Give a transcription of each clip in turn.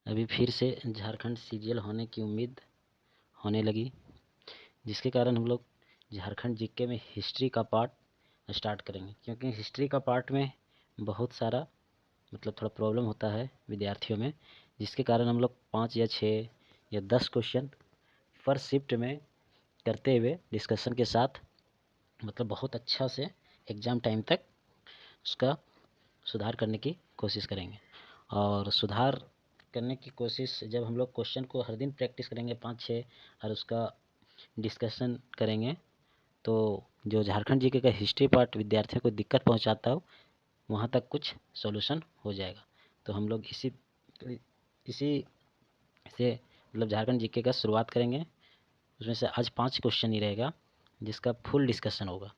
अभी फिर से झारखंड सीजीएल होने की उम्मीद होने लगी, जिसके कारण हम लोग झारखंड जीके में हिस्ट्री का पार्ट स्टार्ट करेंगे, क्योंकि हिस्ट्री का पार्ट में बहुत सारा थोड़ा प्रॉब्लम होता है विद्यार्थियों में, जिसके कारण हम लोग 5 या 6 या 10 क्वेश्चन पर शिफ्ट में करते हुए डिस्कशन के साथ बहुत अच्छा से एग्ज़ाम टाइम तक उसका सुधार करने की कोशिश करेंगे। और सुधार करने की कोशिश जब हम लोग क्वेश्चन को हर दिन प्रैक्टिस करेंगे 5-6 और उसका डिस्कशन करेंगे, तो जो झारखंड जीके का हिस्ट्री पार्ट विद्यार्थियों को दिक्कत पहुंचाता हो वहां तक कुछ सॉल्यूशन हो जाएगा। तो हम लोग इसी से झारखंड जीके का शुरुआत करेंगे। उसमें से आज 5 क्वेश्चन ही रहेगा जिसका फुल डिस्कशन होगा।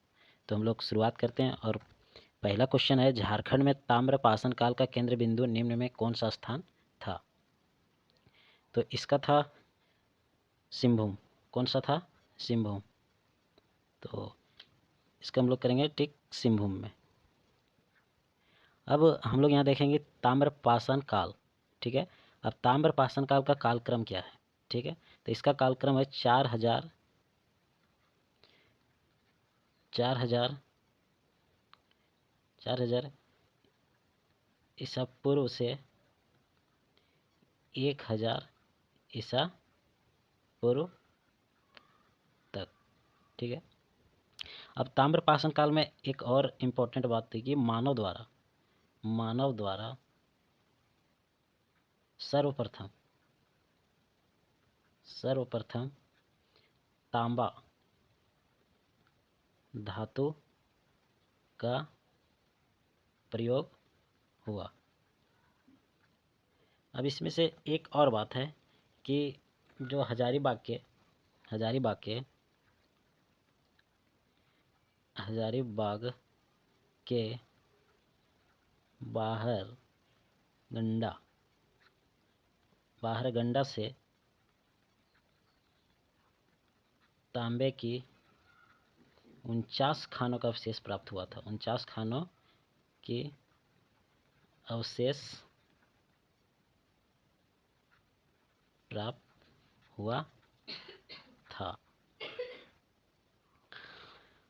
तो हम लोग शुरुआत करते हैं। और पहला क्वेश्चन है, झारखंड में ताम्रपाषाण काल का केंद्र बिंदु निम्न में कौन सा स्थान था? तो इसका था सिंहभूम। कौन सा था? सिंहभूम। तो इसका हम लोग करेंगे टिक सिंहभूम में। अब हम लोग यहाँ देखेंगे ताम्रपाषाण काल, ठीक है। अब ताम्रपाषाण काल का कालक्रम क्या है, ठीक है। तो इसका कालक्रम है 4000 ईसा पूर्व से 1000 ईसा पूर्व तक, ठीक है। अब ताम्रपाषाण काल में एक और इम्पोर्टेंट बात थी कि मानव द्वारा सर्वप्रथम तांबा धातु का प्रयोग हुआ। अब इसमें से एक और बात है कि जो हजारीबाग के बाहर गंडा से तांबे की 49 खानों का अवशेष प्राप्त हुआ था। 49 खानों के अवशेष प्राप्त हुआ था।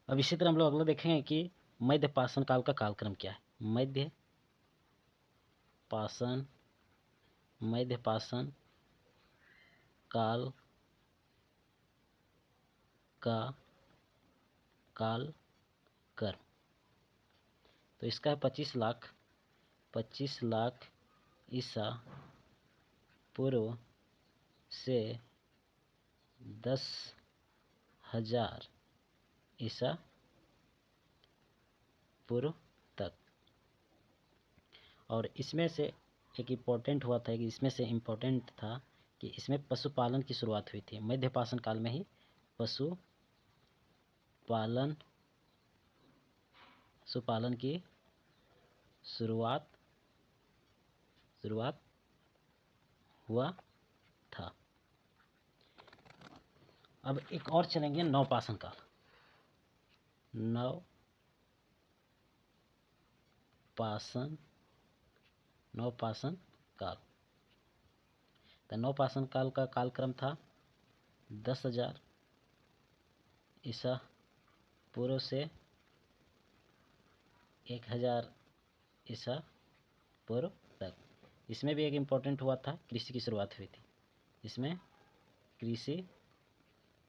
अब इसी तरह हम लोग अगला देखेंगे कि मध्य पाषाण काल का कालक्रम क्या है। मध्य पाषाण काल का कालक्रम, तो इसका है 25 लाख ईसा पूर्व से 10,000 ईसा पूर्व तक। और इसमें से एक इम्पोर्टेंट हुआ था कि इम्पोर्टेंट था कि इसमें पशुपालन की शुरुआत हुई थी। मध्य पाषाण काल में ही पशुपालन की शुरुआत हुआ था। अब एक और चलेंगे नवपाषाण काल। नवपाषाण काल। तो नवपाषाण काल का कालक्रम था 10,000 ईसा पूर्व से 1000 ईसा पूर्व तक। इसमें भी एक इम्पोर्टेंट हुआ था, कृषि की शुरुआत हुई थी। इसमें कृषि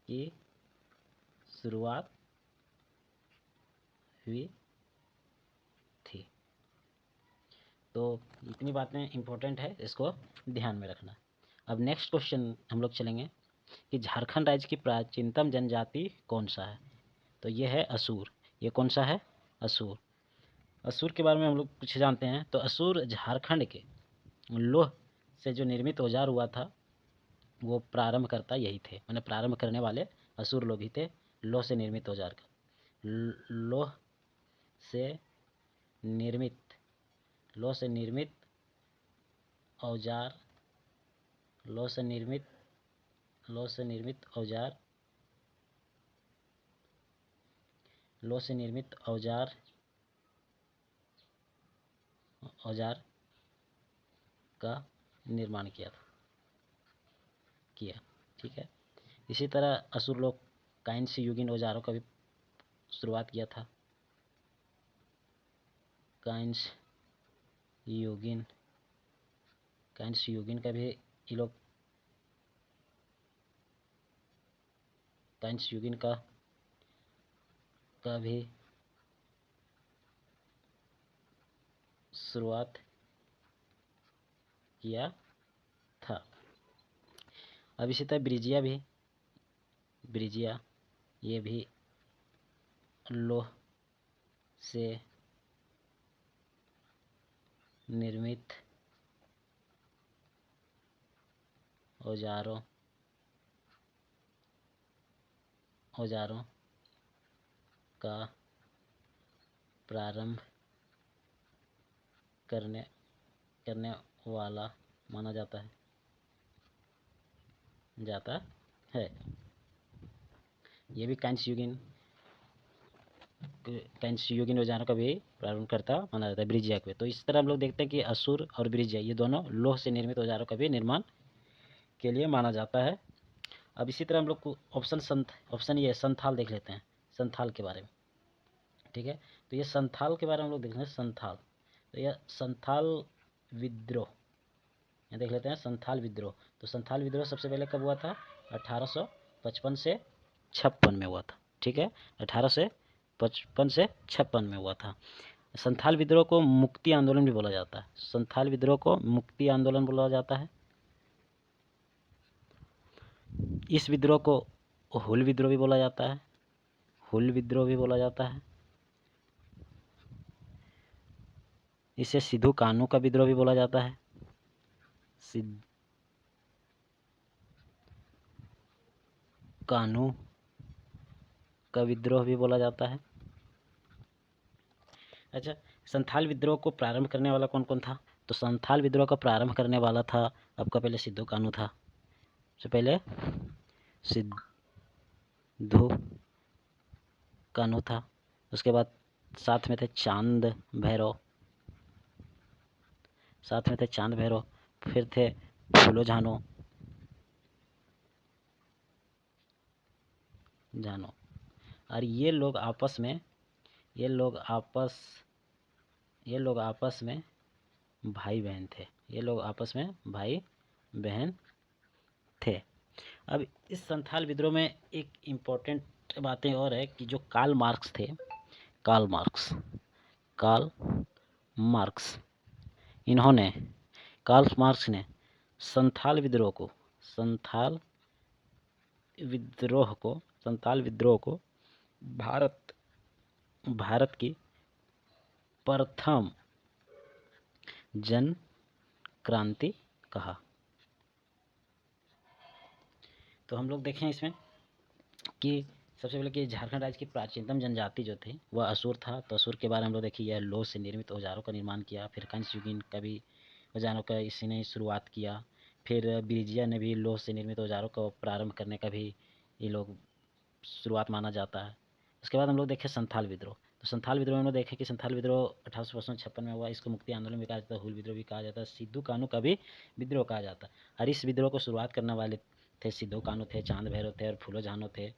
की शुरुआत हुई थी। तो इतनी बातें इम्पोर्टेंट है, इसको ध्यान में रखना। अब नेक्स्ट क्वेश्चन हम लोग चलेंगे कि झारखंड राज्य की प्राचीनतम जनजाति कौन सा है। तो ये है असुर। ये कौन सा है? असुर। असुर के बारे में हम लोग कुछ जानते हैं। तो असुर झारखंड के लोह से जो निर्मित औजार हुआ था वो प्रारंभकर्ता यही थे, मैंने प्रारंभ करने वाले असुर लोग ही थे। लोह से निर्मित औजार का लोह से निर्मित औजार औजार का निर्माण किया। ठीक है। इसी तरह असुर लोग कांस्य युगीन औजारों का भी शुरुआत किया था। कांस्य युगीन का भी ये लोग कांस्य युगीन का भी शुरुआत किया था। अब इसी तरह ब्रिजिया ये भी लोह से निर्मित औजारों का प्रारंभ करने वाला माना जाता है। ये भी कांस्य युगीन औजारों का भी प्रारंभ करता माना जाता है ब्रिजिया को। तो इस तरह हम लोग देखते हैं कि असुर और ब्रिजिया ये दोनों लोह से निर्मित औजारों का भी निर्माण के लिए माना जाता है। अब इसी तरह हम लोग को ऑप्शन ये संथाल देख लेते हैं, संथाल के बारे में। ठीक है। तो ये संथाल के बारे में हम लोग देख लेते हैं। संथाल, तो यह संथाल विद्रोह देख लेते हैं। संथाल विद्रोह, तो संथाल विद्रोह सबसे पहले कब हुआ था? 1855 से 56 में हुआ था। ठीक है, 1855 से 56 में हुआ था। संथाल विद्रोह को मुक्ति आंदोलन भी बोला जाता है। संथाल विद्रोह को मुक्ति आंदोलन बोला जाता है। इस विद्रोह को हुल विद्रोह भी बोला जाता है। इसे सिद्धू कान्हू का विद्रोह भी बोला जाता है। कान्हू का विद्रोह भी बोला जाता है। अच्छा, संथाल विद्रोह को प्रारंभ करने वाला कौन कौन था? तो संथाल विद्रोह का प्रारंभ करने वाला था आपका पहले सिद्धू कान्हू था। सबसे पहले सिद्धू कान्हू था। उसके बाद साथ में थे चांद भैरव, फिर थे फूलो झानो, और ये लोग आपस में भाई बहन थे। अब इस संथाल विद्रोह में एक इम्पोर्टेंट बातें और है कि जो कार्ल मार्क्स ने संथाल विद्रोह को भारत की प्रथम जन क्रांति कहा। तो हम लोग देखें इसमें कि सबसे पहले कि झारखंड राज्य की प्राचीनतम जनजाति जो थी वह असुर था। तो असुर के बारे में हम लोग देखिए, यह लोह से निर्मित औजारों का निर्माण किया। फिर कांस्य युगीन का भी औजारों का इसी ने शुरुआत किया। फिर ब्रिजिया ने भी लोह से निर्मित औजारों को प्रारंभ करने का भी ये लोग शुरुआत माना जाता है। उसके बाद हम लोग देखें संथाल विद्रोह। तो संथाल विद्रोह में देखें कि संथाल विद्रोह 1856 में हुआ। इसको मुक्ति आंदोलन भी कहा जाता है, हुल विद्रोह भी कहा जाता है, सिद्धू कान्हू का भी विद्रोह कहा जाता है। और इस विद्रोह को शुरुआत करने वाले थे सिद्धू कान्हू थे, चांद भैरव थे और फूलो झानो थे,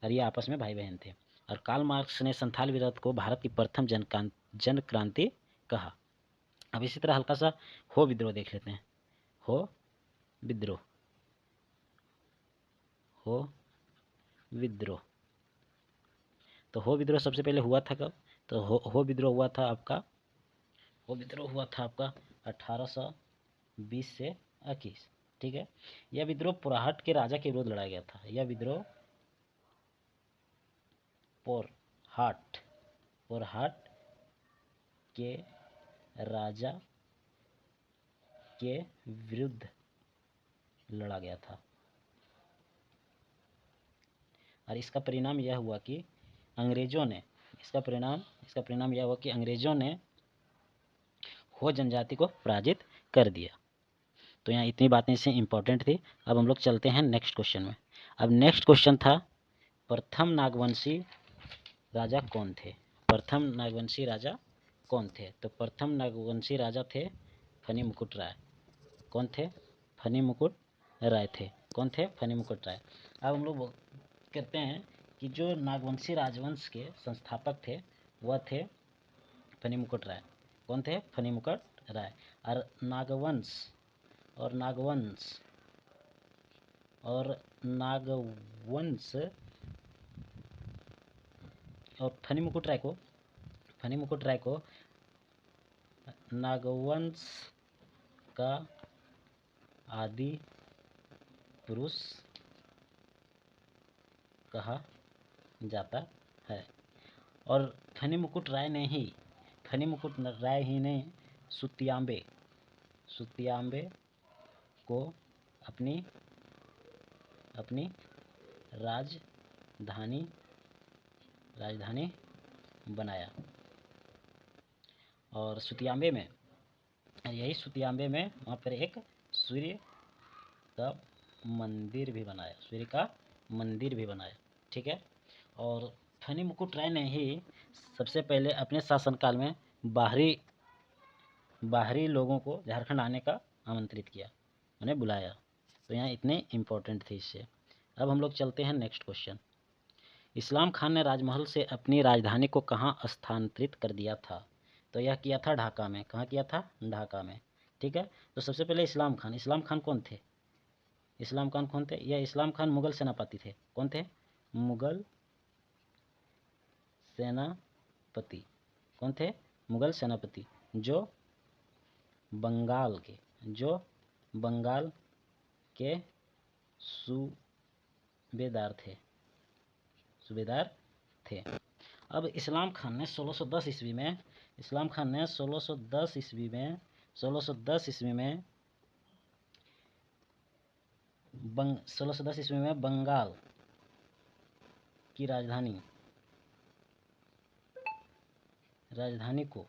और ये आपस में भाई बहन थे। और कार्ल मार्क्स ने संथाल विद्रोह को भारत की प्रथम जन क्रांति कहा। अब इसी तरह हल्का सा हो विद्रोह देख लेते हैं। हो विद्रोह, तो हो विद्रोह सबसे पहले हुआ था कब? तो हो विद्रोह हुआ था आपका 1820 से 21। ठीक है। यह विद्रोह पोरहट के राजा के विरुद्ध लड़ा गया था। यह विद्रोह पोरहट के राजा के विरुद्ध लड़ा गया था। और इसका परिणाम यह हुआ कि अंग्रेजों ने हो जनजाति को पराजित कर दिया। तो यहाँ इतनी बातें इससे इम्पोर्टेंट थी। अब हम लोग चलते हैं नेक्स्ट क्वेश्चन में। अब नेक्स्ट क्वेश्चन था, प्रथम नागवंशी राजा कौन थे? तो प्रथम नागवंशी राजा थे फनी मुकुट राय। कौन थे? फनी मुकुट राय थे। कौन थे? फनी मुकुट राय। अब हम लोग कहते हैं कि जो नागवंशी राजवंश के संस्थापक थे वह थे फनी मुकुट राय। कौन थे? फनी मुकुट राय। और नागवंश और नागवंश और नागवंश और फनी मुकुट राय को नागवंश का आदि पुरुष कहा जाता है। और फनी मुकुट राय ही ने सुतियांबे को अपनी राजधानी बनाया। और सुतियांबे में वहाँ पर एक सूर्य का मंदिर भी बनाया। ठीक है। और फनी मुकुट राय ने ही सबसे पहले अपने शासनकाल में बाहरी लोगों को झारखंड आने का आमंत्रित किया, उन्हें बुलाया। तो यहाँ इतने इम्पोर्टेंट थे इससे। अब हम लोग चलते हैं नेक्स्ट क्वेश्चन। इस्लाम खान ने राजमहल से अपनी राजधानी को कहाँ स्थानांतरित कर दिया था? तो यह किया था ढाका में। कहाँ किया था? ढाका में। ठीक है। तो सबसे पहले इस्लाम खान कौन थे? यह इस्लाम खान मुगल सेनापति थे। कौन थे? मुगल सेनापति। कौन थे? मुगल सेनापति जो बंगाल के सूबेदार थे। अब इस्लाम खान ने 1610 ईस्वी में 1610 ईस्वी में बंगाल की राजधानी को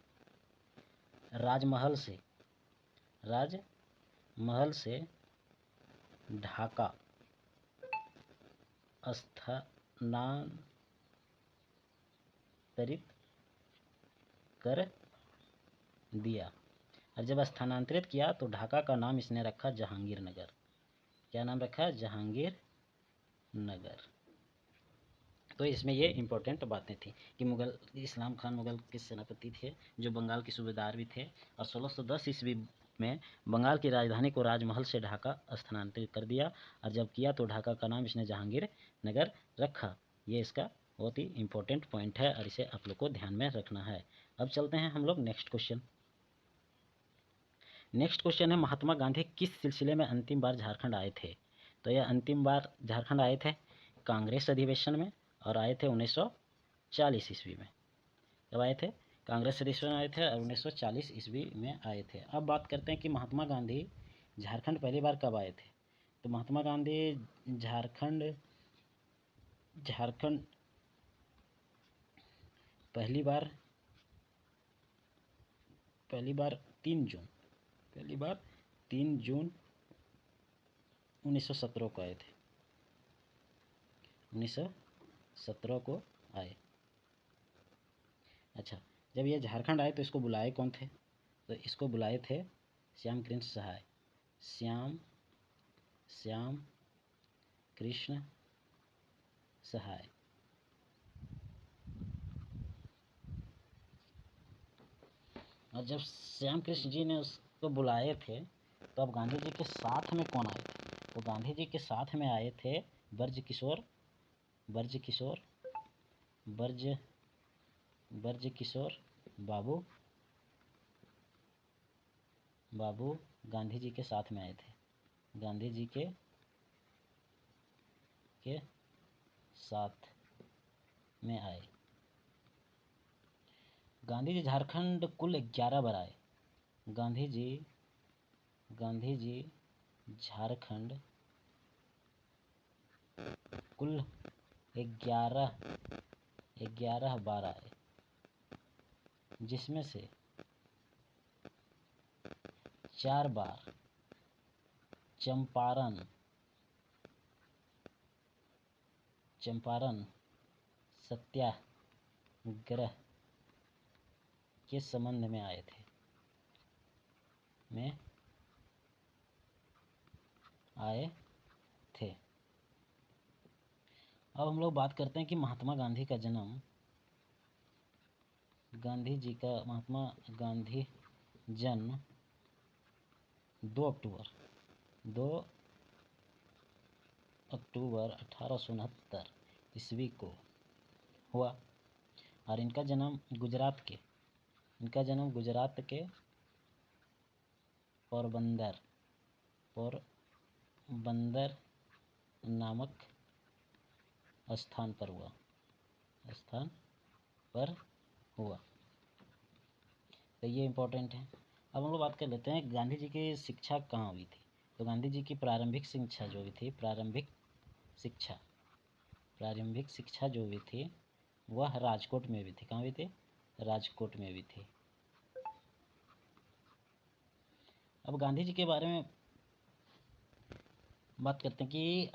राजमहल से ढाका स्थानांतरित कर दिया। और जब स्थानांतरित किया तो ढाका का नाम इसने रखा जहांगीरनगर। क्या नाम रखा? जहांगीरनगर। तो इसमें ये इम्पोर्टेंट बातें थी कि इस्लाम खान मुगल के सेनापति थे जो बंगाल के सूबेदार भी थे। और 1610 ईस्वी में बंगाल की राजधानी को राजमहल से ढाका स्थानांतरित कर दिया। और जब किया तो ढाका का नाम इसने जहांगीरनगर रखा। ये इसका बहुत ही इम्पोर्टेंट पॉइंट है और इसे आप लोग को ध्यान में रखना है। अब चलते हैं हम लोग नेक्स्ट क्वेश्चन है महात्मा गांधी किस सिलसिले में अंतिम बार झारखंड आए थे? तो यह अंतिम बार झारखंड आए थे कांग्रेस अधिवेशन में, और आए थे 1940 ईस्वी में। कब आए थे? कांग्रेस अधिवेशन आए थे और 1940 ईस्वी में आए थे। अब बात करते हैं कि महात्मा गांधी झारखंड पहली बार कब आए थे? तो महात्मा गांधी झारखंड पहली बार 3 जून 1917 को आए थे। 1917 को आए। अच्छा, जब ये झारखंड आए तो इसको बुलाए कौन थे? तो इसको बुलाए थे श्याम कृष्ण सहाय। और जब श्याम कृष्ण जी ने उसको बुलाए थे तो अब गांधी जी के साथ में कौन आए थे? तो गांधी जी के साथ में आए थे ब्रज किशोर बाबू गांधी जी के साथ में आए थे। गांधी जी के साथ में आए। गांधी जी झारखंड कुल 11 बार आए। गांधी जी झारखंड कुल 11 बार आए, जिसमें से 4 बार चंपारण सत्याग्रह के संबंध में आए थे। आए थे। अब हम लोग बात करते हैं कि महात्मा गांधी का जन्म, महात्मा गांधी जन्म 2 अक्टूबर 1869 ईस्वी को हुआ और इनका जन्म गुजरात के पोरबंदर नामक स्थान पर हुआ। तो ये इम्पोर्टेंट है। अब हम लोग बात कर लेते हैं गांधी जी की शिक्षा कहाँ हुई थी। तो गांधी जी की प्रारंभिक शिक्षा जो हुई थी, प्रारंभिक शिक्षा जो हुई थी वह राजकोट में हुई थी। कहाँ हुई थी? राजकोट में हुई थी। अब गांधी जी के बारे में बात करते हैं कि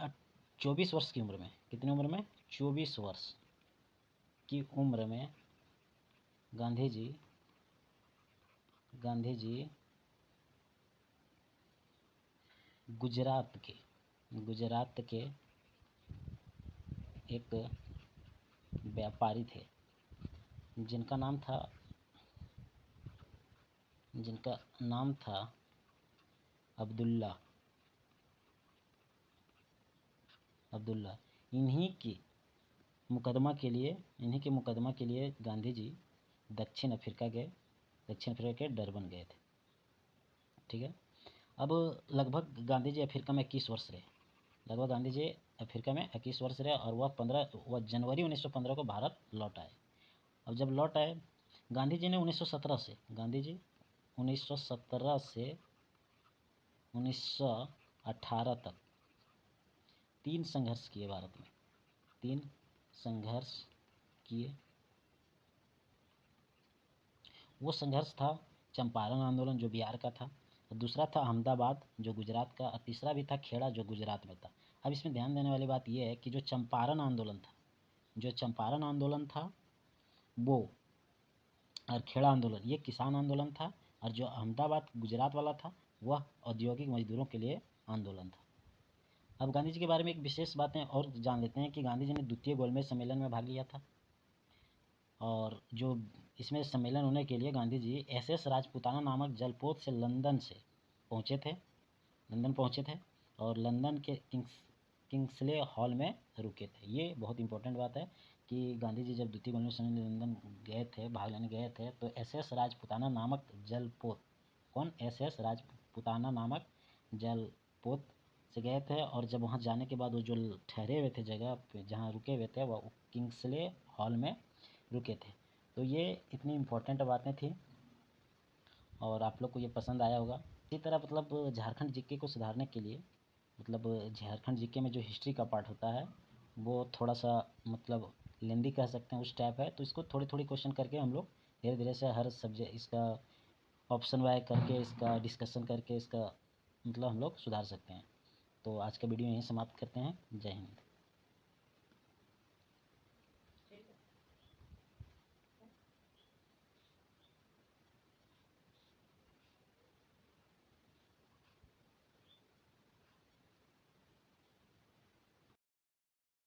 24 वर्ष की उम्र में, कितनी उम्र में? 24 वर्ष की उम्र में गांधी जी गुजरात के एक व्यापारी थे जिनका नाम था अब्दुल्ला। इन्हीं के मुकदमा के लिए गांधी जी दक्षिण अफ्रीका के डरबन गए थे। ठीक है। अब लगभग गांधी जी अफ्रीका में 21 वर्ष रहे। और वह जनवरी 1915 को भारत लौट आए। अब जब लौट आए, गांधी जी ने 1917 से 1918 तक 3 संघर्ष किए भारत में। 3 संघर्ष किए। वो संघर्ष था चंपारण आंदोलन जो बिहार का था, दूसरा था अहमदाबाद जो गुजरात का, और तीसरा भी था खेड़ा जो गुजरात में था। अब इसमें ध्यान देने वाली बात यह है कि जो चंपारण आंदोलन था वो, और खेड़ा आंदोलन ये किसान आंदोलन था, और जो अहमदाबाद गुजरात वाला था वह औद्योगिक मजदूरों के लिए आंदोलन था। अब गांधी जी के बारे में एक विशेष बातें और जान लेते हैं कि गांधी जी ने द्वितीय गोलमेज सम्मेलन में भाग लिया था, और जो इसमें सम्मेलन होने के लिए गांधी जी SS राजपुताना नामक जलपोत से लंदन पहुंचे थे और लंदन के किंग्सले हॉल में रुके थे। ये बहुत इंपॉर्टेंट बात है कि गांधी जी जब द्वितीय गोलमेज सम्मेलन लंदन गए थे, भाग लेने गए थे, तो SS राजपुताना नामक जलपोत से गए थे, और जब वहाँ जाने के बाद वो जो ठहरे हुए थे जगह पे जहाँ रुके हुए थे वह किंग्सले हॉल में रुके थे। तो ये इतनी इम्पोर्टेंट बातें थी और आप लोग को ये पसंद आया होगा। इसी तरह मतलब झारखंड जीके को सुधारने के लिए, मतलब झारखंड जीके में जो हिस्ट्री का पार्ट होता है वो थोड़ा सा मतलब लेंदी कह सकते हैं, उस टाइप है। तो इसको थोड़ी थोड़ी क्वेश्चन करके हम लोग धीरे धीरे से हर सब्जेक्ट इसका ऑप्शन वाई करके, इसका डिस्कशन करके, इसका मतलब हम लोग सुधार सकते हैं। तो आज का वीडियो यहीं समाप्त करते हैं। जय हिंद।